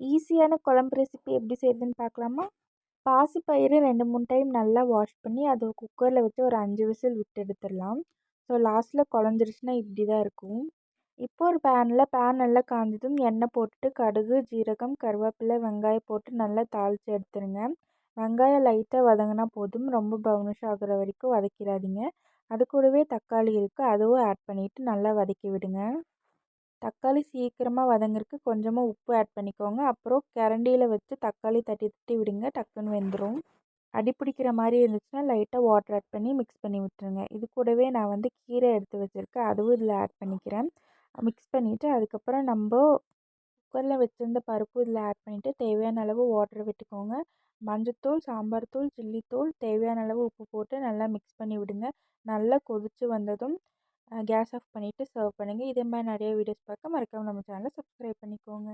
ஈஸியான குழம்பு ரெசிபி எப்படி செய்கிறதுன்னு பார்க்கலாமா? பாசிப்பயிறு 2, 3 டைம் நல்லா வாஷ் பண்ணி அதை குக்கரில் வச்சு ஒரு 5 விசில் விட்டு எடுத்துடலாம். ஸோ லாஸ்ட்டில் குழஞ்சிருச்சுன்னா இப்படி தான் இருக்கும். இப்போ ஒரு பேன் நல்லா காஞ்சதும் எண்ணெய் போட்டுட்டு கடுகு, ஜீரகம், கருவேப்பிலை, வெங்காயம் போட்டு நல்லா தாளித்து எடுத்துருங்க. வெங்காயம் லைட்டாக வதங்கினா போதும், ரொம்ப ப்ரௌனிஷ் ஆகுற வரைக்கும் வதக்கிடாதீங்க. அது கூடவே தக்காளி இருக்குது, அதுவும் ஆட் பண்ணிவிட்டு நல்லா வதக்கி விடுங்க. தக்காளி சீக்கிரமாக வதங்கிறதுக்கு கொஞ்சமாக உப்பு ஆட் பண்ணிக்கோங்க. அப்புறம் கரண்டியில் வச்சு தக்காளி தட்டி தட்டி விடுங்க, டக்குன்னு வெந்துடும். அடி பிடிக்கிற மாதிரி இருந்துச்சுன்னா லைட்டாக வாட்டர் ஆட் பண்ணி மிக்ஸ் பண்ணி விட்டுருங்க. இது கூடவே நான் கீரை எடுத்து வச்சுருக்கேன், அதுவும் இதில் ஆட் பண்ணிக்கிறேன். மிக்ஸ் பண்ணிவிட்டு அதுக்கப்புறம் நம்ம குக்கரில் வச்சுருந்த பருப்பு இதில் ஆட் பண்ணிவிட்டு தேவையான அளவு வாட்டர் விட்டுக்கோங்க. மஞ்சத்தூள், சாம்பார் தூள், சில்லித்தூள், தேவையான அளவு உப்பு போட்டு நல்லா மிக்ஸ் பண்ணி விடுங்க. நல்லா கொதித்து வந்ததும் கேஸ் ஆஃப் பண்ணிவிட்டு சர்வ் பண்ணுங்கள். இதே மாதிரி நிறைய வீடியோஸ் பார்க்க மறக்காமல் நம்ம சேனலை சப்ஸ்கிரைப் பண்ணிக்கோங்க.